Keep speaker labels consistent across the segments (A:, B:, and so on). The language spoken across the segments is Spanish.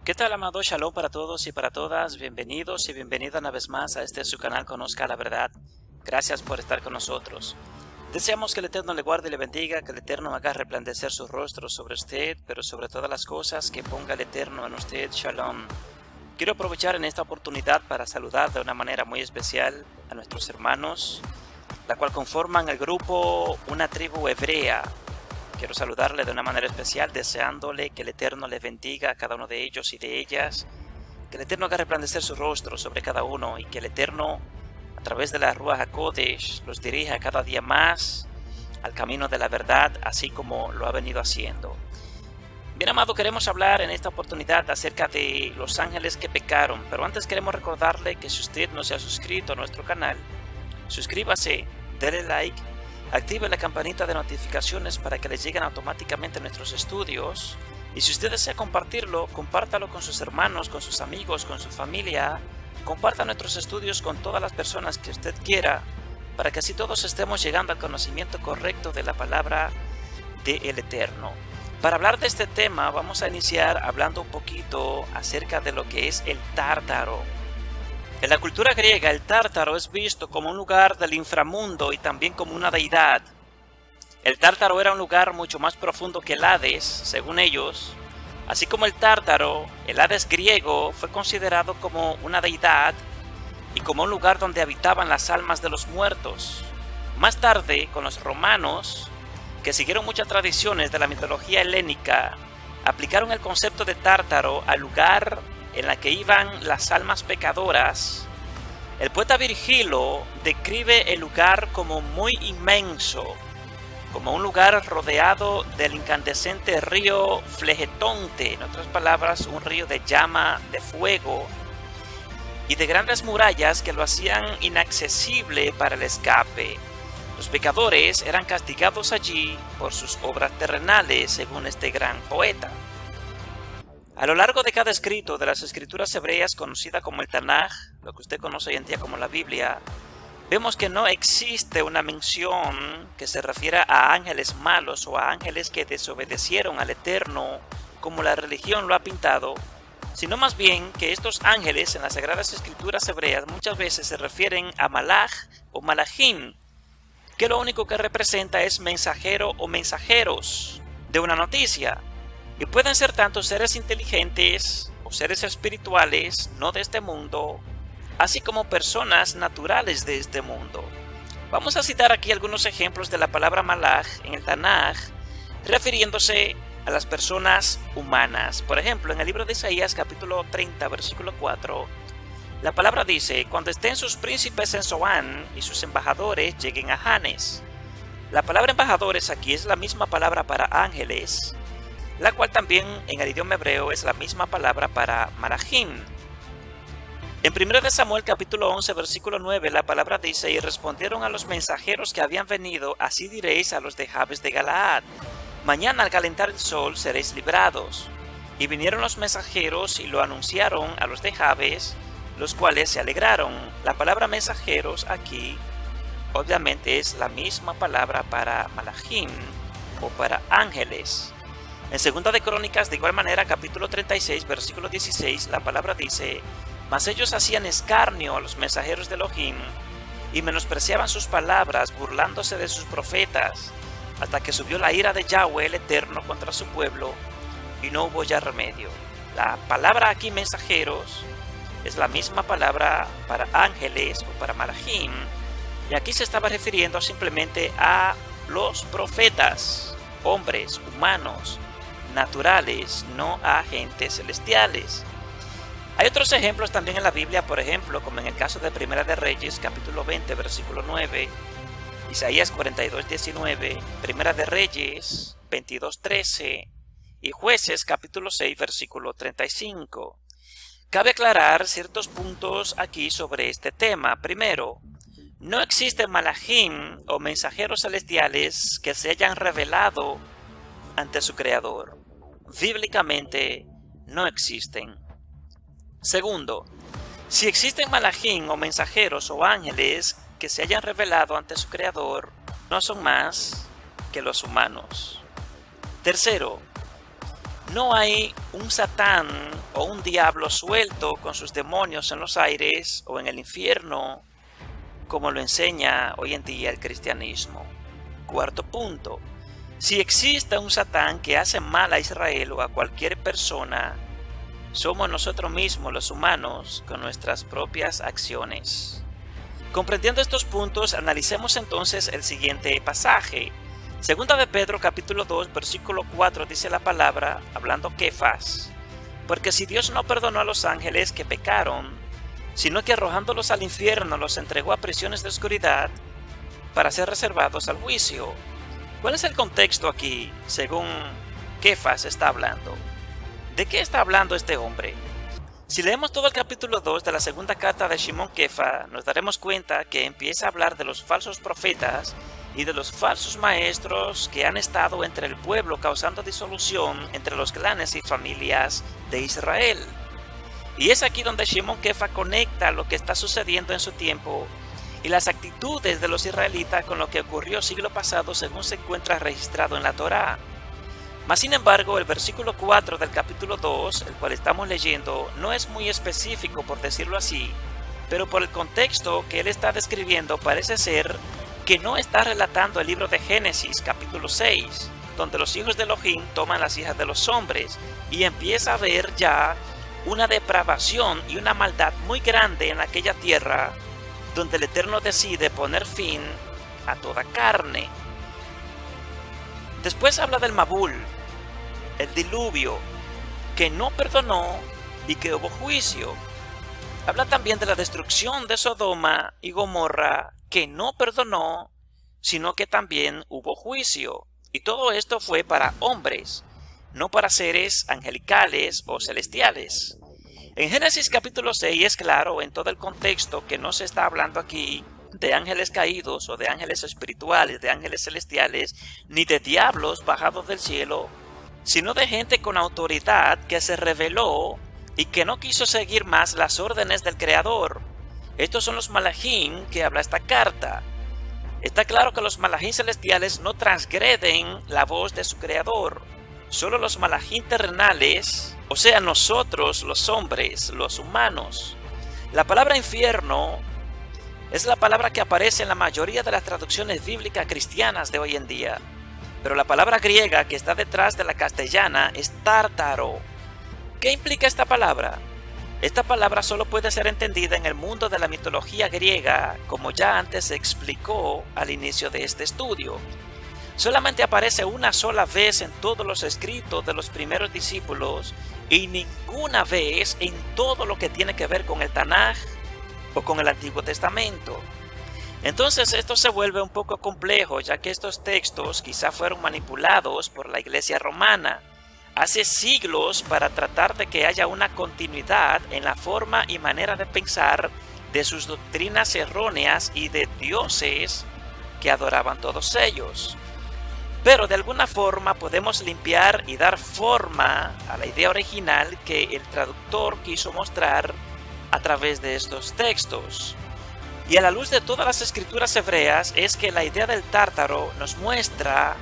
A: ¿Qué tal, amado? Shalom para todos y para todas. Bienvenidos y bienvenida una vez más a su canal Conozca la Verdad. Gracias por estar con nosotros. Deseamos que el Eterno le guarde y le bendiga, que el Eterno haga resplandecer su rostro sobre usted, pero sobre todas las cosas que ponga el Eterno en usted. Shalom. Quiero aprovechar en esta oportunidad para saludar de una manera muy especial a nuestros hermanos, la cual conforman el grupo Una Tribu Hebrea. Quiero saludarle de una manera especial, deseándole que el Eterno les bendiga a cada uno de ellos y de ellas, que el Eterno haga resplandecer su rostro sobre cada uno y que el Eterno, a través de la Ruach HaKodesh, los dirija cada día más al camino de la verdad, así como lo ha venido haciendo. Bien, amado, queremos hablar en esta oportunidad acerca de los ángeles que pecaron, pero antes queremos recordarle que si usted no se ha suscrito a nuestro canal, suscríbase, denle like, active la campanita de notificaciones para que les lleguen automáticamente nuestros estudios. Y si usted desea compartirlo, compártalo con sus hermanos, con sus amigos, con su familia. Comparta nuestros estudios con todas las personas que usted quiera, para que así todos estemos llegando al conocimiento correcto de la palabra del Eterno. Para hablar de este tema, vamos a iniciar hablando un poquito acerca de lo que es el Tártaro. En la cultura griega, el Tártaro es visto como un lugar del inframundo y también como una deidad. El Tártaro era un lugar mucho más profundo que el Hades, según ellos. Así como el Tártaro, el Hades griego fue considerado como una deidad y como un lugar donde habitaban las almas de los muertos. Más tarde, con los romanos, que siguieron muchas tradiciones de la mitología helénica, aplicaron el concepto de Tártaro al lugar en la que iban las almas pecadoras. El poeta Virgilio describe el lugar como muy inmenso, como un lugar rodeado del incandescente río Flegetonte, en otras palabras, un río de llama, de fuego, y de grandes murallas que lo hacían inaccesible para el escape. Los pecadores eran castigados allí por sus obras terrenales, según este gran poeta. A lo largo de cada escrito de las escrituras hebreas, conocida como el Tanaj, lo que usted conoce hoy en día como la Biblia, vemos que no existe una mención que se refiera a ángeles malos o a ángeles que desobedecieron al Eterno, como la religión lo ha pintado, sino más bien que estos ángeles en las sagradas escrituras hebreas muchas veces se refieren a Malach o Malachim, que lo único que representa es mensajero o mensajeros de una noticia. Y pueden ser tanto seres inteligentes o seres espirituales no de este mundo, así como personas naturales de este mundo. Vamos a citar aquí algunos ejemplos de la palabra Malach en el Tanaj, refiriéndose a las personas humanas. Por ejemplo, en el libro de Isaías capítulo 30, versículo 4, la palabra dice: cuando estén sus príncipes en Zoán y sus embajadores lleguen a Janes. La palabra embajadores aquí es la misma palabra para ángeles, la cual también en el idioma hebreo es la misma palabra para Malachim. En 1 de Samuel capítulo 11 versículo 9 la palabra dice: y respondieron a los mensajeros que habían venido, así diréis a los de Jabes de Galaad: mañana al calentar el sol seréis librados. Y vinieron los mensajeros y lo anunciaron a los de Jabes, los cuales se alegraron. La palabra mensajeros aquí obviamente es la misma palabra para Malachim o para ángeles. En 2 de Crónicas, de igual manera, capítulo 36, versículo 16, la palabra dice: mas ellos hacían escarnio a los mensajeros de Elohim y menospreciaban sus palabras, burlándose de sus profetas, hasta que subió la ira de Yahweh el Eterno contra su pueblo, y no hubo ya remedio. La palabra aquí, mensajeros, es la misma palabra para ángeles o para Malachim, y aquí se estaba refiriendo simplemente a los profetas, hombres, humanos, naturales, no a agentes celestiales. Hay otros ejemplos también en la Biblia, por ejemplo, como en el caso de Primera de Reyes, capítulo 20, versículo 9, Isaías 42, 19, Primera de Reyes 22, 13 y Jueces, capítulo 6, versículo 35. Cabe aclarar ciertos puntos aquí sobre este tema. Primero, no existen malachim o mensajeros celestiales que se hayan revelado ante su Creador. Bíblicamente no existen. Segundo, si existen malachim o mensajeros o ángeles que se hayan revelado ante su Creador, no son más que los humanos. Tercero, No hay un Satán o un diablo suelto con sus demonios en los aires o en el infierno, como lo enseña hoy en día el cristianismo. Cuarto punto. Si existe un Satán que hace mal a Israel o a cualquier persona, somos nosotros mismos los humanos con nuestras propias acciones. Comprendiendo estos puntos, analicemos entonces el siguiente pasaje. Segunda de Pedro capítulo 2 versículo 4 dice la palabra, hablando Kefas, porque si Dios no perdonó a los ángeles que pecaron, sino que arrojándolos al infierno los entregó a prisiones de oscuridad para ser reservados al juicio. ¿Cuál es el contexto aquí, según Kefas está hablando? ¿De qué está hablando este hombre? Si leemos todo el capítulo 2 de la segunda carta de Shimon Kefa, nos daremos cuenta que empieza a hablar de los falsos profetas y de los falsos maestros que han estado entre el pueblo causando disolución entre los clanes y familias de Israel. Y es aquí donde Shimon Kefa conecta lo que está sucediendo en su tiempo y las actitudes de los israelitas con lo que ocurrió siglo pasado según se encuentra registrado en la Torá. Mas sin embargo, el versículo 4 del capítulo 2, el cual estamos leyendo, no es muy específico por decirlo así, pero por el contexto que él está describiendo parece ser que no está relatando el libro de Génesis capítulo 6, donde los hijos de Elohim toman las hijas de los hombres y empieza a haber ya una depravación y una maldad muy grande en aquella tierra, donde el Eterno decide poner fin a toda carne. Después habla del Mabul, el diluvio, que no perdonó y que hubo juicio. Habla también de la destrucción de Sodoma y Gomorra, que no perdonó, sino que también hubo juicio. Y todo esto fue para hombres, no para seres angelicales o celestiales. En Génesis capítulo 6 es claro en todo el contexto que no se está hablando aquí de ángeles caídos o de ángeles espirituales, de ángeles celestiales, ni de diablos bajados del cielo, sino de gente con autoridad que se rebeló y que no quiso seguir más las órdenes del Creador. Estos son los malachim que habla esta carta. Está claro que los malachim celestiales no transgreden la voz de su Creador. Solo los malachim terrenales, o sea nosotros los hombres, los humanos. La palabra infierno es la palabra que aparece en la mayoría de las traducciones bíblicas cristianas de hoy en día. Pero la palabra griega que está detrás de la castellana es tártaro. ¿Qué implica esta palabra? Esta palabra solo puede ser entendida en el mundo de la mitología griega, como ya antes se explicó al inicio de este estudio. Solamente aparece una sola vez en todos los escritos de los primeros discípulos y ninguna vez en todo lo que tiene que ver con el Tanaj o con el Antiguo Testamento. Entonces esto se vuelve un poco complejo, ya que estos textos quizá fueron manipulados por la Iglesia romana hace siglos para tratar de que haya una continuidad en la forma y manera de pensar de sus doctrinas erróneas y de dioses que adoraban todos ellos. Pero de alguna forma podemos limpiar y dar forma a la idea original que el traductor quiso mostrar a través de estos textos. Y a la luz de todas las escrituras hebreas es que la idea del tártaro nos muestra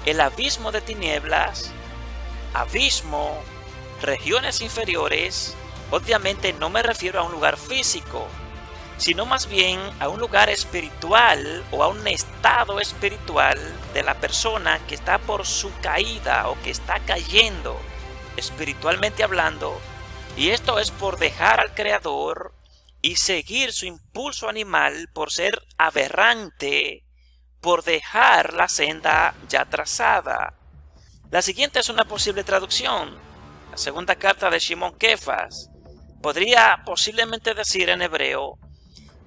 A: el abismo de tinieblas, abismo, regiones inferiores. Obviamente no me refiero a un lugar físico, sino más bien a un lugar espiritual o a un estado espiritual de la persona que está por su caída o que está cayendo, espiritualmente hablando, y esto es por dejar al Creador y seguir su impulso animal, por ser aberrante, por dejar la senda ya trazada. La siguiente es una posible traducción. La segunda carta de Shimon Kefas podría posiblemente decir en hebreo: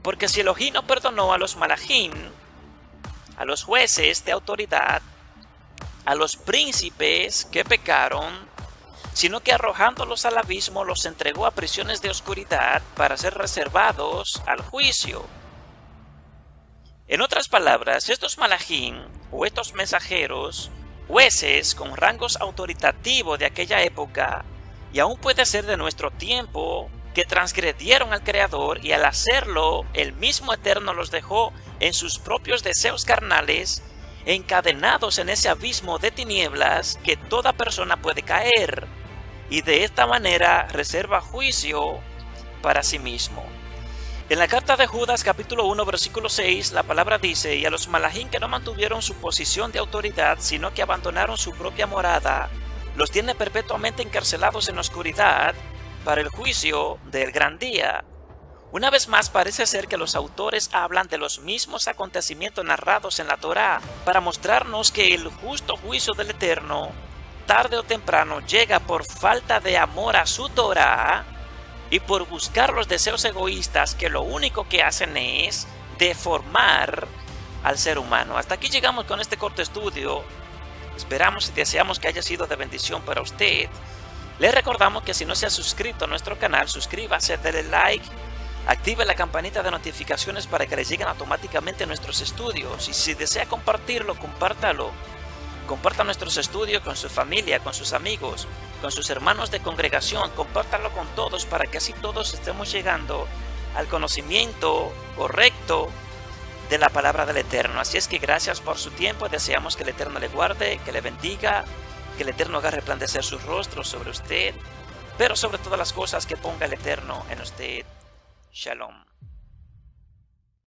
A: porque si Elohim no perdonó a los malachim, a los jueces de autoridad, a los príncipes que pecaron, sino que arrojándolos al abismo los entregó a prisiones de oscuridad para ser reservados al juicio. En otras palabras, estos malachim o estos mensajeros, jueces con rangos autoritativos de aquella época, y aún puede ser de nuestro tiempo, que transgredieron al Creador, y al hacerlo el mismo Eterno los dejó en sus propios deseos carnales, encadenados en ese abismo de tinieblas que toda persona puede caer, y de esta manera reserva juicio para sí mismo. En la carta de Judas capítulo 1 versículo 6 la palabra dice: y a los malajín que no mantuvieron su posición de autoridad, sino que abandonaron su propia morada, los tiene perpetuamente encarcelados en la oscuridad para el juicio del gran día. Una vez más, parece ser que los autores hablan de los mismos acontecimientos narrados en la Torá para mostrarnos que el justo juicio del Eterno, tarde o temprano, llega por falta de amor a su Torá y por buscar los deseos egoístas que lo único que hacen es deformar al ser humano. Hasta aquí llegamos con este corto estudio. Esperamos y deseamos que haya sido de bendición para usted. Le recordamos que si no se ha suscrito a nuestro canal, suscríbase, denle like, active la campanita de notificaciones para que le lleguen automáticamente nuestros estudios. Y si desea compartirlo, compártalo. Comparta nuestros estudios con su familia, con sus amigos, con sus hermanos de congregación. Compártalo con todos para que así todos estemos llegando al conocimiento correcto de la palabra del Eterno. Así es que gracias por su tiempo. Deseamos que el Eterno le guarde, que le bendiga, que el Eterno haga resplandecer su rostro sobre usted, pero sobre todas las cosas que ponga el Eterno en usted. Shalom.